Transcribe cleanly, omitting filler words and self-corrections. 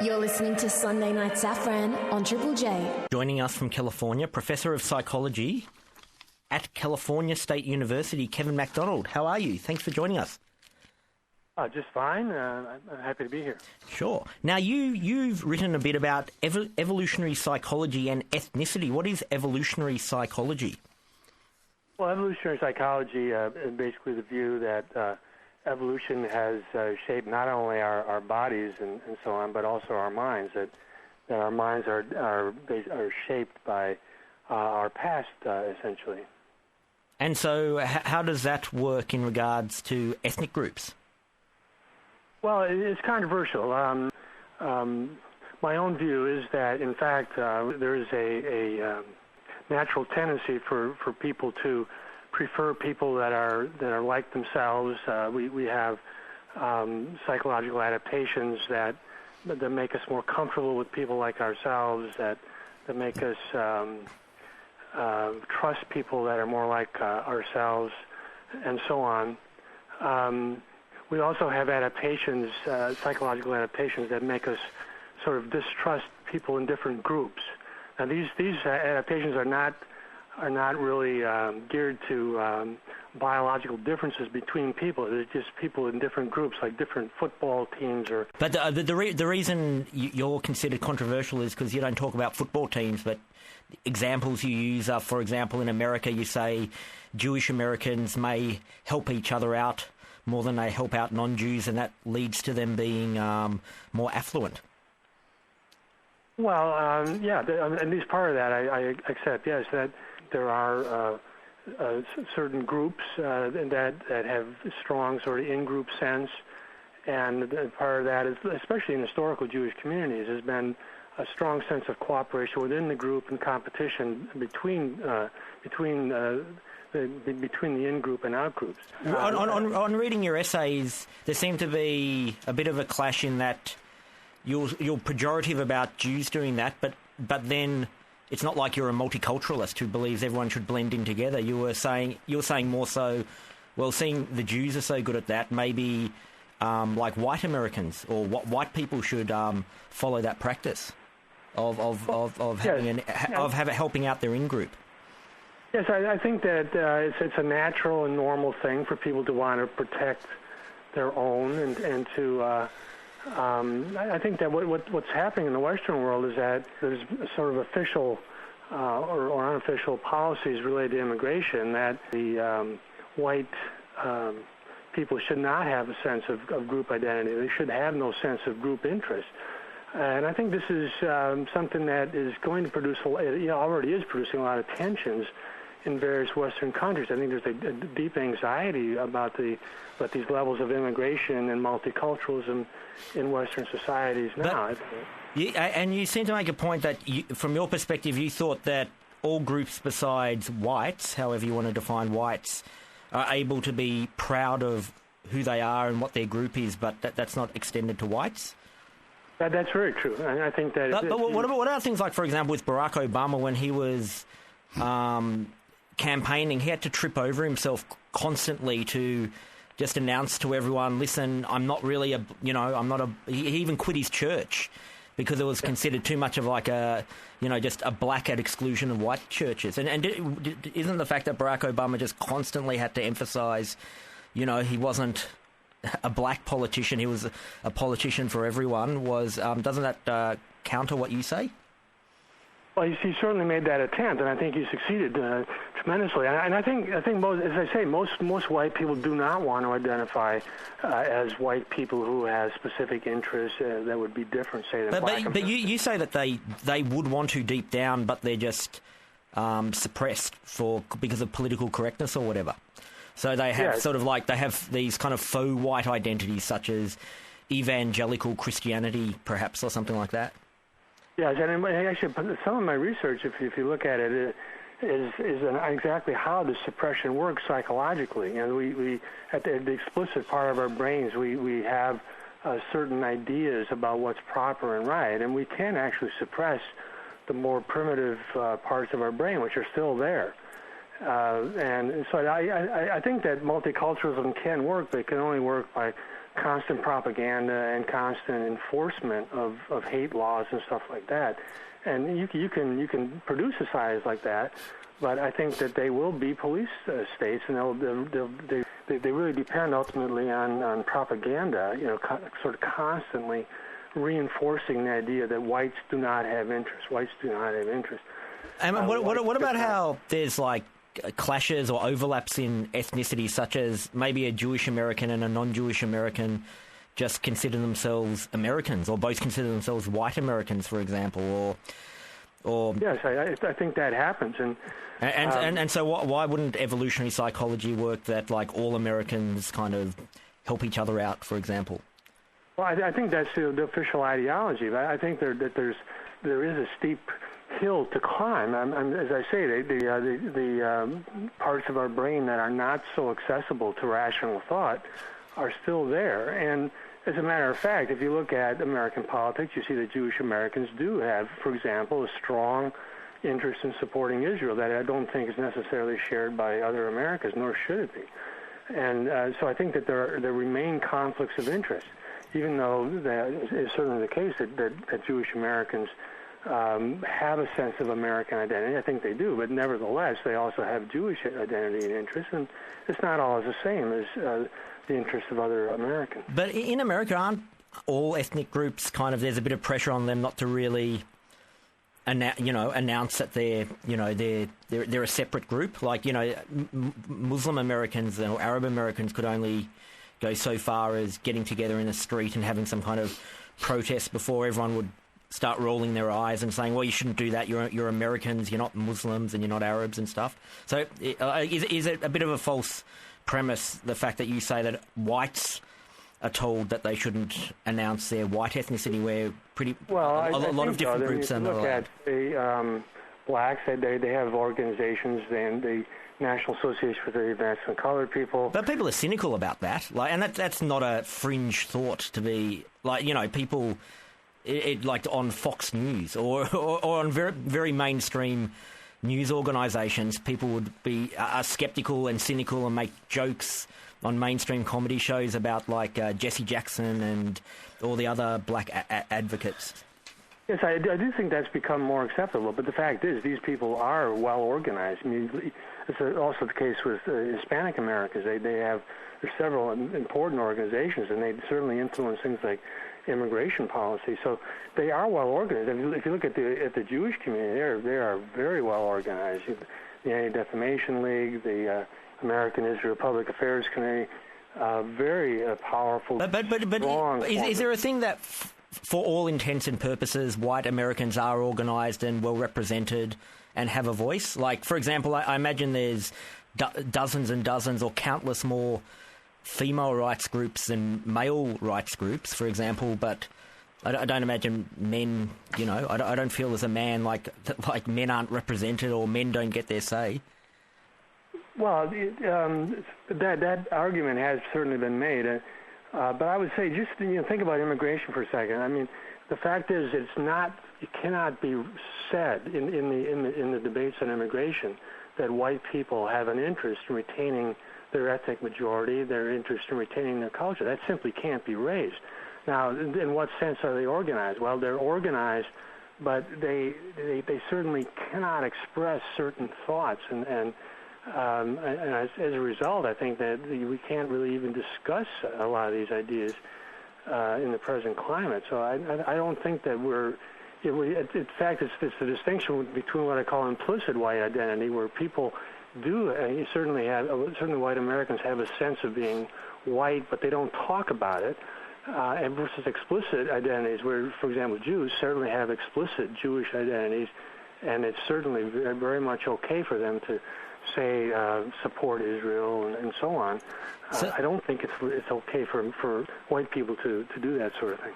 You're listening to Sunday Night Safran on Triple J. Joining us from California, Professor of Psychology at California State University, Kevin MacDonald. How are you? Thanks for joining us. Just fine. I'm happy to be here. Sure. Now, you've written a bit about evolutionary psychology and ethnicity. What is evolutionary psychology? Well, evolutionary psychology is basically the view that evolution has shaped not only our bodies and so on, but also our minds. That our minds are shaped by our past, essentially. And so, how does that work in regards to ethnic groups? Well, it's controversial. My own view is that, in fact, there is a natural tendency for people to prefer people that are like themselves. We have psychological adaptations that make us more comfortable with people like ourselves, that make us trust people that are more like ourselves, and so on. We also have adaptations, psychological adaptations, that make us sort of distrust people in different groups. Now, these adaptations are not really geared to biological differences between people. They're just people in different groups, like different football teams. But the reason you're considered controversial is because you don't talk about football teams, but examples you use are, for example, in America, you say Jewish Americans may help each other out more than they help out non-Jews, and that leads to them being more affluent. Well, yeah, at least part of that I accept, yes, that there are certain groups that have strong sort of in-group sense, and part of that is, especially in historical Jewish communities, has been a strong sense of cooperation within the group and competition between the in-group and out-groups. On reading your essays, there seemed to be a bit of a clash in that you're pejorative about Jews doing that, but then it's not like you're a multiculturalist who believes everyone should blend in together. You're saying more so, well, seeing the Jews are so good at that, maybe like white Americans or white people should follow that practice of helping out their in-group. Yes, I think that it's a natural and normal thing for people to want to protect their own and to. I think that what's happening in the Western world is that there's sort of official or unofficial policies related to immigration that the white people should not have a sense of group identity. They should have no sense of group interest. And I think this is something that is going to produce, already is producing a lot of tensions in various Western countries. I think there's a deep anxiety about these levels of immigration and multiculturalism in Western societies now. And you seem to make a point that, from your perspective, you thought that all groups besides whites, however you want to define whites, are able to be proud of who they are and what their group is, but that's not extended to whites? That's very true. And I think that... But what about things like, for example, with Barack Obama, when he was campaigning, he had to trip over himself constantly to just announce to everyone, listen, I'm not really he even quit his church because it was considered too much of like just a black at exclusion of white churches. And isn't the fact that Barack Obama just constantly had to emphasize, he wasn't a black politician, he was a politician for everyone, doesn't that counter what you say? Well, he certainly made that attempt, and I think he succeeded tremendously. And I think most, as I say, most white people do not want to identify as white people who have specific interests that would be different, say, than black. But you say that they would want to deep down, but they're just suppressed because of political correctness or whatever. So they have they have these kind of faux white identities, such as evangelical Christianity, perhaps, or something like that. Yes, and actually, some of my research, if you look at it, is exactly how the suppression works psychologically. And we at the explicit part of our brains, we have certain ideas about what's proper and right, and we can actually suppress the more primitive parts of our brain, which are still there. And so I think that multiculturalism can work, but it can only work by constant propaganda and constant enforcement of hate laws and stuff like that. And you can produce societies like that, but I think that they will be police states, and they really depend ultimately on propaganda, sort of constantly reinforcing the idea that whites do not have interest. Whites do not have interest. And what about how there's like clashes or overlaps in ethnicity, such as maybe a Jewish American and a non-Jewish American just consider themselves Americans, or both consider themselves white Americans, for example, or yes, I think that happens, and so why wouldn't evolutionary psychology work that like all Americans kind of help each other out, for example? Well, I think that's the official ideology. I think there is a steep hill to climb. As I say, the parts of our brain that are not so accessible to rational thought are still there. And as a matter of fact, if you look at American politics, you see that Jewish Americans do have, for example, a strong interest in supporting Israel that I don't think is necessarily shared by other Americans, nor should it be. And so I think that there remain conflicts of interest, even though that is certainly the case that Jewish Americans have a sense of American identity. I think they do, but nevertheless, they also have Jewish identity and interest, and it's not always the same as the interests of other Americans. But in America, aren't all ethnic groups kind of, there's a bit of pressure on them not to really announce that they're a separate group? Like, Muslim Americans or Arab Americans could only go so far as getting together in the street and having some kind of protest before everyone would start rolling their eyes and saying, well, you shouldn't do that, you're Americans, you're not Muslims and you're not Arabs and stuff. So is it a bit of a false premise, the fact that you say that whites are told that they shouldn't announce their white ethnicity, where a lot of different groups are not allowed? Look at the blacks, they have organizations, and the National Association for the Advancement of Colored People. But people are cynical about that, and that's not a fringe thought to be, people... like on Fox News or on very, very mainstream news organisations, people would be sceptical and cynical and make jokes on mainstream comedy shows about Jesse Jackson and all the other black advocates. Yes, I do think that's become more acceptable, but the fact is these people are well organized. I mean, it's also the case with Hispanic Americans. There's several important organizations, and they certainly influence things like immigration policy. So they are well organized. If you look at the Jewish community, they are very well organized. The Anti-Defamation League, the American Israel Public Affairs Committee, very powerful. But is there a thing that, for all intents and purposes, white Americans are organized and well represented and have a voice? Like, for example, I imagine there's dozens and dozens or countless more female rights groups and male rights groups, for example, but I don't imagine men, I don't feel as a man like men aren't represented or men don't get their say. Well, that argument has certainly been made, but I would say just think about immigration for a second. I mean, the fact is it cannot be said in the debates on immigration that white people have an interest in retaining their ethnic majority, their interest in retaining their culture. That simply can't be raised. Now, in what sense are they organized? Well, they're organized, but they certainly cannot express certain thoughts, and as a result, I think that we can't really even discuss a lot of these ideas in the present climate. So I don't think that in fact, it's the distinction between what I call implicit white identity, where people certainly white Americans have a sense of being white, but they don't talk about it, and versus explicit identities, where, for example, Jews certainly have explicit Jewish identities, and it's certainly very much okay for them to say support Israel and so on. I don't think it's okay for white people to do that sort of thing.